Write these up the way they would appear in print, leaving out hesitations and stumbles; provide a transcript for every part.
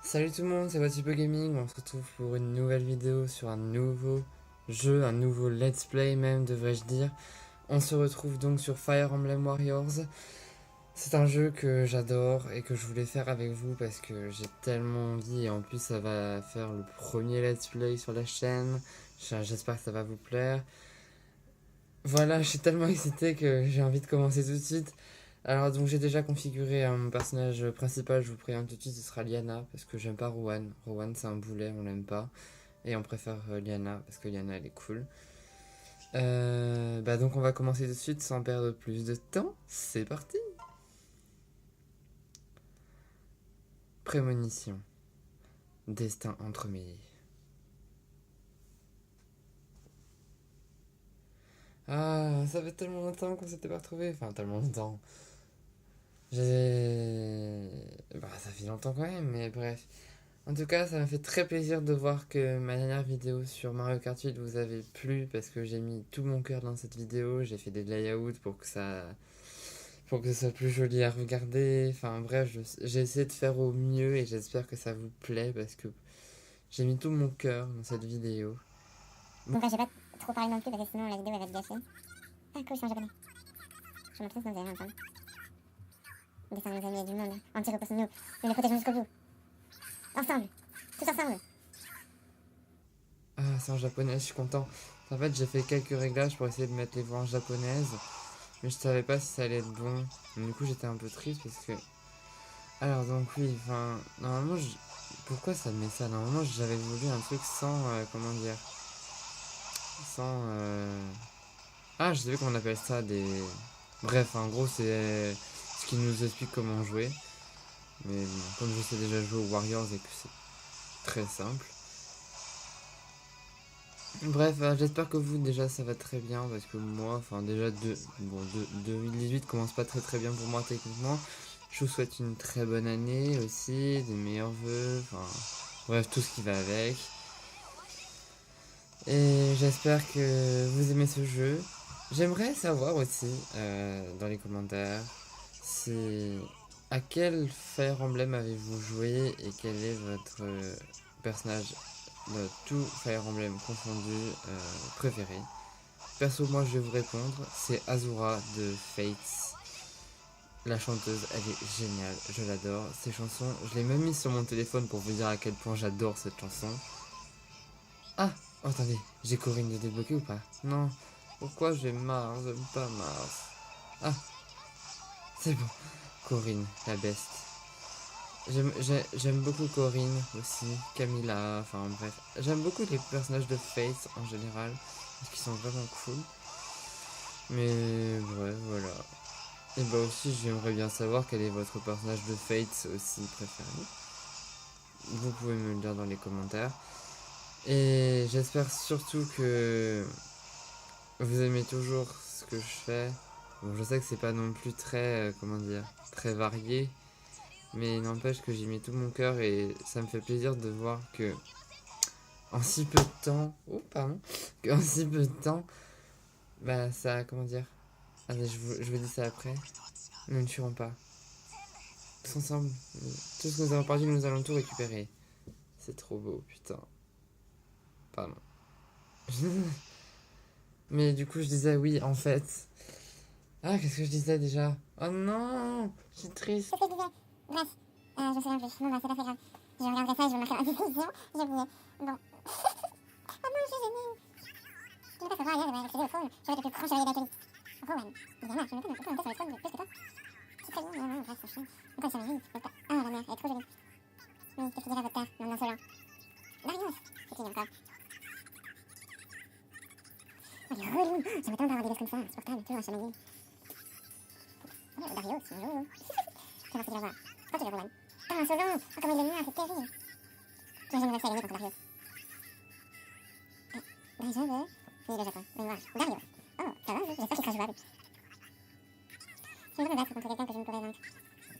Salut tout le monde, c'est Watipo Gaming, on se retrouve pour une nouvelle vidéo sur un nouveau jeu, un nouveau let's play même devrais-je dire. On se retrouve donc sur Fire Emblem Warriors. C'est un jeu que j'adore et que je voulais faire avec vous parce que j'ai tellement envie et en plus ça va faire le premier let's play sur la chaîne. J'espère que ça va vous plaire. Voilà, je suis tellement excité que j'ai envie de commencer tout de suite. Alors donc j'ai déjà configuré mon personnage principal, je vous préviens tout de suite, ce sera Liana parce que j'aime pas Rowan. Rowan c'est un boulet, on l'aime pas. Et on préfère Liana parce que Liana elle est cool. Bah donc on va commencer tout de suite sans perdre plus de temps. C'est parti. Prémonition. Destin entremêlé. Ah, ça fait tellement longtemps qu'on s'était pas retrouvés. Enfin, tellement longtemps. J'ai... Bah, ça fait longtemps quand même, mais bref. En tout cas, ça m'a fait très plaisir de voir que ma dernière vidéo sur Mario Kart 8 vous avait plu parce que j'ai mis tout mon cœur dans cette vidéo. J'ai fait des layouts pour que ce soit plus joli à regarder. Enfin bref, j'ai essayé de faire au mieux et j'espère que ça vous plaît parce que j'ai mis tout mon cœur dans cette vidéo. Donc là, j'ai pas trop parlé non plus parce que sinon la vidéo elle va se gâcher. Ah, cool, c'est en japonais. Je montre ce que nous avons ensemble. Dessin nos amis et du monde. Entier repose sur nous. Nous les protégeons jusqu'au bout. Ensemble. Tous ensemble. Ah, c'est en japonais, je suis content. En fait, j'ai fait quelques réglages pour essayer de mettre les voix en japonaise, mais je savais pas si ça allait être bon. Du coup, j'étais un peu triste parce que. Alors, donc, oui, enfin, normalement, pourquoi ça met ça? Normalement, j'avais voulu un truc sans. Comment dire? Sans. Ah, je sais pas comment on appelle ça, des. Bref, en gros, c'est ce qui nous explique comment jouer. Mais bon, comme je sais déjà jouer aux Warriors et que c'est très simple. Bref, j'espère que vous déjà ça va très bien parce que moi, enfin déjà 2018 commence pas très très bien pour moi techniquement. Je vous souhaite une très bonne année aussi, des meilleurs vœux, enfin bref tout ce qui va avec. Et j'espère que vous aimez ce jeu. J'aimerais savoir aussi dans les commentaires si à quel Fire Emblem avez-vous joué et quel est votre personnage de tout Fire Emblem confondu préféré. Perso, moi je vais vous répondre, c'est Azura de Fates. La chanteuse, elle est géniale, je l'adore. Ses chansons, je l'ai même mis sur mon téléphone pour vous dire à quel point j'adore cette chanson. Ah, oh, attendez, j'ai Corinne de débloquer ou pas? Non. Pourquoi j'ai Mars, j'aime pas Mars. Ah, c'est bon. Corinne, la best. J'aime beaucoup Corinne aussi, Camilla, enfin bref. J'aime beaucoup les personnages de Fates en général, parce qu'ils sont vraiment cool. Mais bref, voilà. Et bah aussi, j'aimerais bien savoir quel est votre personnage de Fates aussi préféré. Vous pouvez me le dire dans les commentaires. Et j'espère surtout que vous aimez toujours ce que je fais. Bon, je sais que c'est pas non plus très, comment dire, très varié. Mais n'empêche que j'y mets tout mon cœur et ça me fait plaisir de voir que en si peu de temps, oh pardon, qu'en si peu de temps, bah ça, comment dire, allez je vous dis ça après, nous ne tuerons pas, tous ensemble, tout ce que nous avons perdu nous allons tout récupérer, c'est trop beau putain, pardon. Mais du coup je disais oui en fait, ah qu'est-ce que je disais déjà, oh non, je suis triste. C'est ce que je disais. Bref. Je me souviens plus. Bon, bah, c'est pas très grave. Je regarderai ça et je me marquerai ma décision. J'ai oublié. Bon. Oh non, je suis gênée. Je ne sais pas savoir, hier, j'avais accédé au trône. Je vais être le plus grand chevalier d'Akali. Rowan. Évidemment, je me connais, on peut monter sur le trône de plus que toi. C'est très bien, non, bref, c'est chiant. Encore une chevalerie, c'est pas. Ah, la mère, elle est trop jolie. Oui, qu'est-ce qu'il dirait votre père, non, insolent. Darius. C'est qui encore? Oh, il est relou. J'aimerais tellement avoir des gosses comme ça, insupportable, toujours un chevalier. Oh, Darius, bonjour. Tiens, merci de le voir. Toi, tu es Rowan. Ah, insolent. Oh, comment il est noir, c'est terrible. J'imagine réussi à gagner contre Darius. Ben, je veux. Oui, le Japon. Oui, voilà. Darius. Oh, ça va, j'espère qu'il sera jouable. Je me battre contre quelqu'un que je ne pourrais vaincre.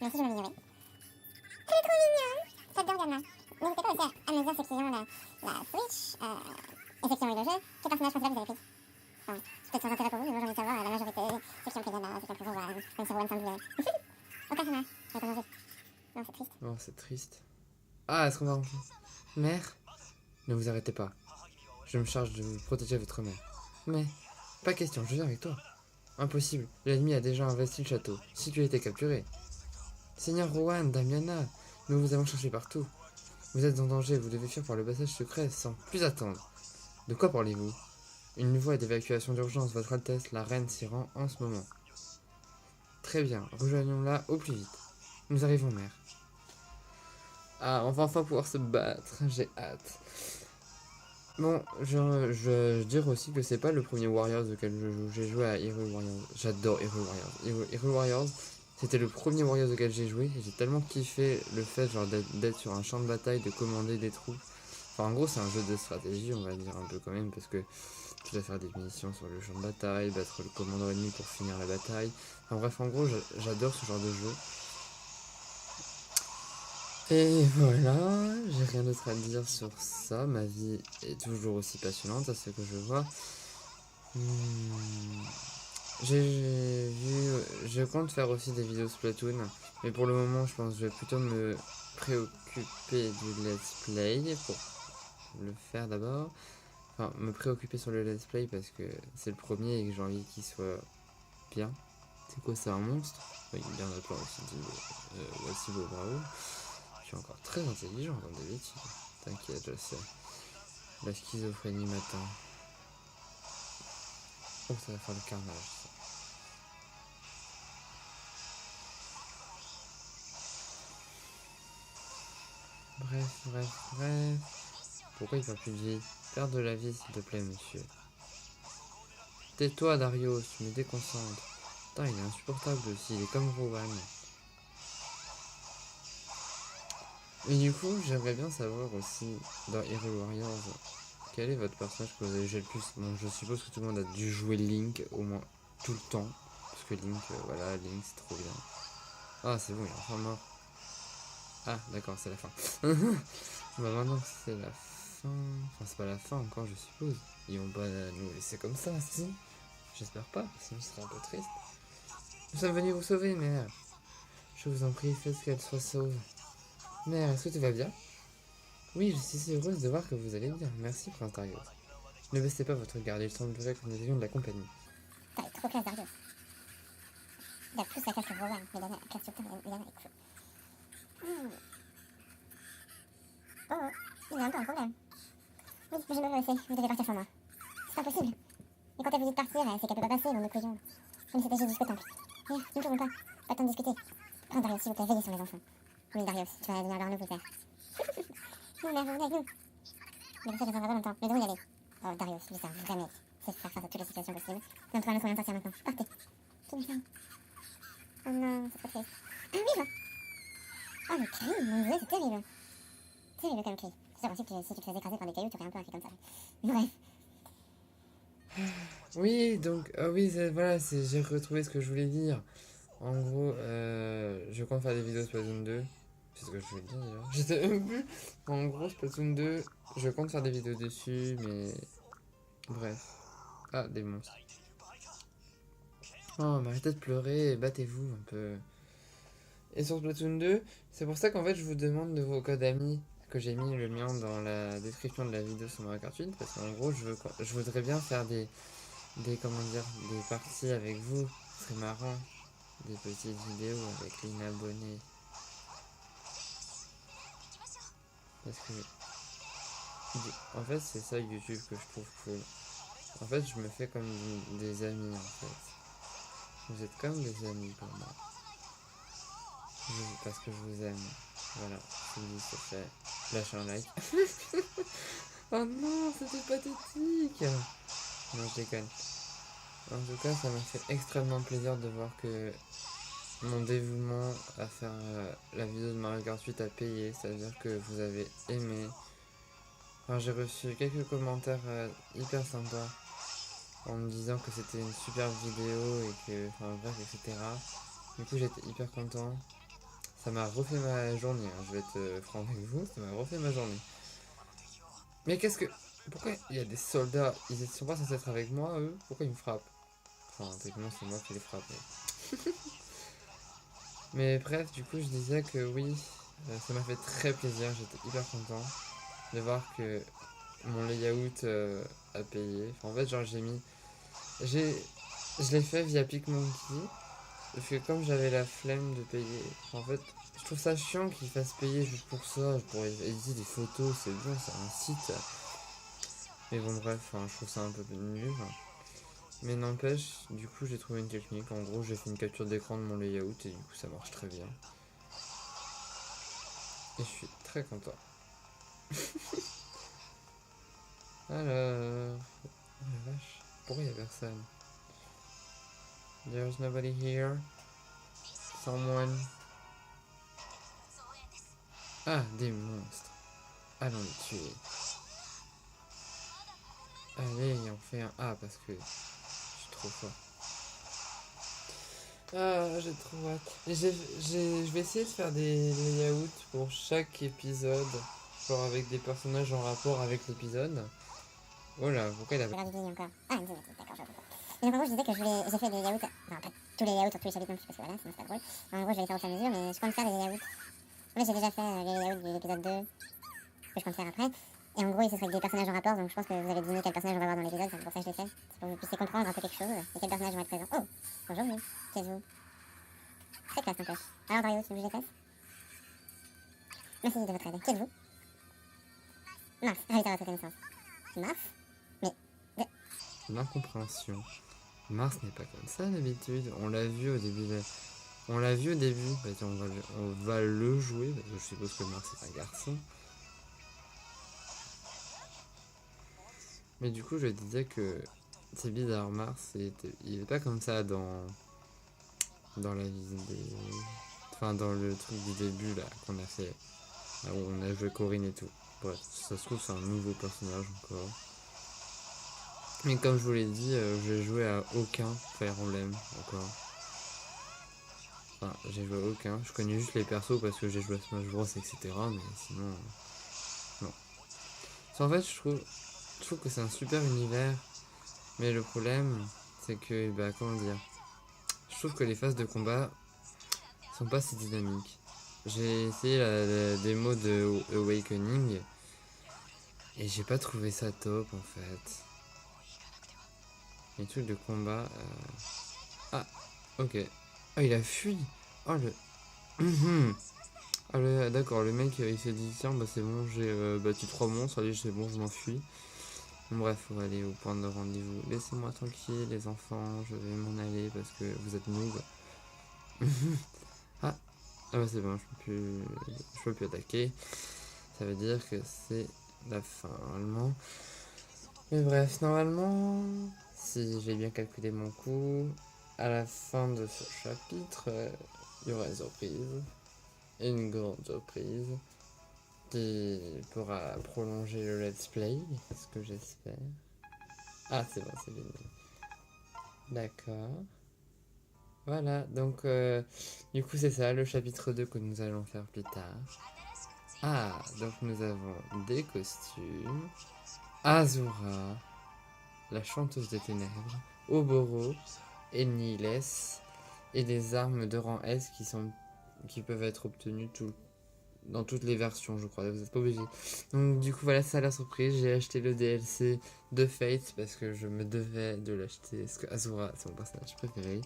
Mais aussi, je m'améliorer. C'est trop mignon. J'adore Gamma. N'hésitez pas aussi à me dire ceux qui ont la Switch et ceux qui ont eu le jeu. Quel personnage principal vous avez pris? Enfin, c'est peut-être sans intérêt pour vous, mais moi j'ai envie de savoir la majorité. Ceux qui ont pris Gamma, ceux qui ont pris Rowan, même si Rowan s'en voulait. Ok, ça marche. Je vais commencer. Non, c'est triste. Oh c'est triste. Ah, est-ce qu'on va rentrer? Mère? Ne vous arrêtez pas. Je me charge de protéger votre mère. Mais, pas question, je viens avec toi. Impossible, l'ennemi a déjà investi le château. Si tu étais capturé. Seigneur Rowan, Damiana, nous vous avons cherché partout. Vous êtes en danger, vous devez fuir par le passage secret sans plus attendre. De quoi parlez-vous? Une voie d'évacuation d'urgence, votre Altesse, la reine s'y rend en ce moment. Très bien, rejoignons-la au plus vite. Nous arrivons, mère. Ah, on va enfin pouvoir se battre, j'ai hâte. Bon, je veux dire aussi que c'est pas le premier Warriors auquel je joue. J'ai joué à Hero Warriors. J'adore Hero Warriors. Hero Warriors, c'était le premier Warriors auquel j'ai joué. Et j'ai tellement kiffé le fait genre d'être sur un champ de bataille, de commander des troupes. Enfin, en gros, c'est un jeu de stratégie, on va dire un peu quand même, parce que tu dois faire des missions sur le champ de bataille, battre le commandant ennemi pour finir la bataille. Enfin bref, en gros, j'adore ce genre de jeu. Et voilà, j'ai rien d'autre à dire sur ça. Ma vie est toujours aussi passionnante à ce que je vois. Hmm, je compte faire aussi des vidéos Splatoon, mais pour le moment, je pense que je vais plutôt me préoccuper du let's play pour le faire d'abord. Enfin, me préoccuper sur le let's play parce que c'est le premier et que j'ai envie qu'il soit bien. C'est quoi, c'est un monstre? Oui, bien d'accord aussi, voici vos bravo. Je suis encore très intelligent dans des bêtises. T'inquiète, je sais. La schizophrénie matin. Oh, ça va faire le carnage, ça. Bref. Pourquoi il parle plus de vie? Père de la vie, s'il te plaît, monsieur. Tais-toi, Darius, tu me déconcentres. Putain, il est insupportable aussi, il est comme Rowan. Et du coup, j'aimerais bien savoir aussi, dans Hero Warriors, quel est votre personnage que vous avez joué le plus? Bon, je suppose que tout le monde a dû jouer Link au moins tout le temps. Parce que Link, voilà, Link c'est trop bien. Ah, c'est bon, il est enfin mort. Ah, d'accord, c'est la fin. Bah maintenant c'est la fin. Enfin, c'est pas la fin encore, je suppose. Ils vont pas nous laisser comme ça, si? J'espère pas, sinon ce serait un peu triste. Nous sommes venus vous sauver, mère. Je vous en prie, faites qu'elle soit sauve. Mère, est-ce que tu vas bien? Oui, je suis si heureuse de voir que vous allez bien. Merci, Prince Darius. Ne baissez pas votre garde, il semblerait que nous ayons de la compagnie. T'as trop classe, Darius. Il a plus la classe que Rowan, mais Lana, classe sur terre, Lana est cool. Oh, il y a encore un problème. Oui, je me le sais, vous devez partir sans moi. C'est impossible. Et quand elle vous dit de partir, c'est qu'elle peut pas passer, non, nous prions. Comme si c'était jusqu'au temple. Merde, nous ne pouvons pas. Pas le temps de discuter. Prince Darius, s'il vous plaît, veillez sur les enfants. Oui, Darius, tu vas venir leur nous, père. Non, mère, vous venez avec nous. Mais ça, je pas longtemps. Mais devons y aller. Oh, Darius, je sais jamais. C'est faire face à toutes les situations possibles. Même pour un autre moyen de sortir maintenant. Partez. Tout bien. Oh non, c'est trop triste. Ah oui, là. Oh, le cri, mon dieu, c'est terrible. Terrible comme cri. C'est sûr aussi que si tu te fais écraser par des cailloux, tu aurais un peu un cri comme ça. Bref. Oui, donc, ah oui, voilà, j'ai retrouvé ce que je voulais dire. En gros, je compte faire des vidéos Splatoon 2. C'est ce que je voulais dire déjà. Je sais même plus. En gros, Splatoon 2, je compte faire des vidéos dessus, mais. Bref. Ah, des monstres. Oh, mais arrêtez de pleurer et battez-vous un peu. Et sur Splatoon 2, c'est pour ça qu'en fait, je vous demande de vos codes amis. Que j'ai mis le mien dans la description de la vidéo sur Mario Kart 8. Parce qu'en gros, je voudrais bien faire comment dire, des parties avec vous. Ce serait marrant. Des petites vidéos avec les abonnés. Parce que, en fait, c'est ça YouTube que je trouve cool. En fait, je me fais comme des amis, en fait. Vous êtes comme des amis pour moi. Parce que je vous aime. Voilà, je vous dis, c'est fait. Lâchez un like. Oh non, c'était pathétique. Non, je déconne. En tout cas, ça m'a fait extrêmement plaisir de voir que mon dévouement à faire la vidéo de Mario Kart 8 a payé. C'est-à-dire que vous avez aimé. Enfin, j'ai reçu quelques commentaires hyper sympas en me disant que c'était une super vidéo et que, enfin bref, etc. Du coup, j'étais hyper content. Ça m'a refait ma journée, hein. Je vais être franc avec vous, ça m'a refait ma journée. Mais qu'est-ce que... Pourquoi il y a des soldats? Ils sont pas censés être avec moi, eux? Pourquoi ils me frappent? Enfin, techniquement, c'est moi qui les frappe. Mais bref, du coup, je disais que oui, Ça m'a fait très plaisir, j'étais hyper content de voir que mon layout a payé. Enfin, en fait, genre je l'ai fait via PicMonkey, parce que comme j'avais la flemme de payer, en fait, je trouve ça chiant qu'ils fassent payer juste pour ça. Je pourrais éditer des photos, c'est bon, c'est un site. Mais bon, bref, je trouve ça un peu nul. Mais n'empêche, du coup, j'ai trouvé une technique. En gros, j'ai fait une capture d'écran de mon layout et du coup, ça marche très bien. Et je suis très content. Alors... Oh la vache, pourquoi il y a personne? There's nobody here. Someone. Ah, des monstres. Allons les tuer. Allez, on fait un A parce que je suis trop fort. Ah, j'ai trop hâte. Je vais essayer de faire des layouts pour chaque épisode. Genre avec des personnages en rapport avec l'épisode. Oh là, pourquoi il a... encore. Ah, d'accord, j'avoue. Et donc en gros, je disais que j'ai fait des layouts, enfin pas tous les layouts sur tous les chapitres non plus, parce que voilà, sinon c'est pas drôle. En gros, je vais les faire au fur et à mesure, mais je compte faire des layouts. En fait, j'ai déjà fait les layouts de l'épisode 2, que je compte faire après. Et en gros, ce serait avec des personnages en rapport, donc je pense que vous avez deviné quel personnage on va voir dans l'épisode, c'est pour ça que je l'ai fait. C'est pour que vous puissiez comprendre un peu quelque chose, et quels personnages vont être présents. Oh, bonjour vous, qui êtes-vous? Très classe, n'empêche. Alors Dario, tu veux que je les fasse? Merci de votre aide. Qui êtes-vous? Mars, ravi à votre connaissance. Mars? Mais... L'incompréhension. Mars n'est pas comme ça d'habitude. On l'a vu au début. On l'a vu au début. Bah, tiens, on va le jouer parce que je suppose que Mars est un garçon. Mais du coup, je disais que c'est bizarre. Mars, il est pas comme ça dans la vie des... Enfin, dans le truc du début là qu'on a fait. Là où on a joué Corinne et tout. Bref, ça se trouve, c'est un nouveau personnage encore. Mais comme je vous l'ai dit, j'ai joué à aucun Fire Emblem encore. Enfin, j'ai joué à aucun. Je connais juste les persos parce que j'ai joué à Smash Bros, etc. Mais sinon, non. En fait, je trouve que c'est un super univers. Mais le problème, c'est que, bah, comment dire, je trouve que les phases de combat sont pas si dynamiques. J'ai essayé la démo de Awakening et j'ai pas trouvé ça top en fait. Les trucs de combat. Ah, ok. Ah, il a fui. Oh le. Ah, d'accord, le mec il s'est dit tiens, bah c'est bon, j'ai battu 3 monstres, allez, c'est bon, je m'enfuis. Bon, bref, on va aller au point de rendez-vous. Laissez-moi tranquille, les enfants, je vais m'en aller parce que vous êtes noob. Ah, bah c'est bon, je peux plus attaquer. Ça veut dire que c'est la fin normalement. Mais bref, normalement, si j'ai bien calculé mon coup, à la fin de ce chapitre, il y aura une surprise. Une grande surprise qui pourra prolonger le let's play, ce que j'espère. Ah, c'est bon, c'est génial. D'accord. Voilà, donc du coup c'est ça le chapitre 2 que nous allons faire plus tard. Ah, donc nous avons des costumes. Azura, la chanteuse des ténèbres, Oboro, et Niles, et des armes de rang S qui peuvent être obtenues dans toutes les versions, je crois. Vous n'êtes pas obligé. Donc du coup voilà, c'est ça la surprise. J'ai acheté le DLC de Fate parce que je me devais de l'acheter parce que Azura c'est mon personnage préféré.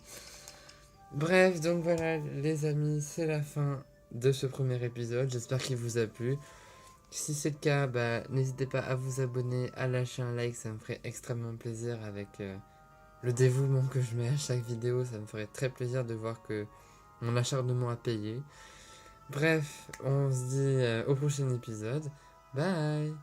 Bref, donc voilà les amis, c'est la fin de ce premier épisode. J'espère qu'il vous a plu. Si c'est le cas, bah, n'hésitez pas à vous abonner, à lâcher un like, ça me ferait extrêmement plaisir avec le dévouement que je mets à chaque vidéo. Ça me ferait très plaisir de voir que mon acharnement a payé. Bref, on se dit au prochain épisode. Bye!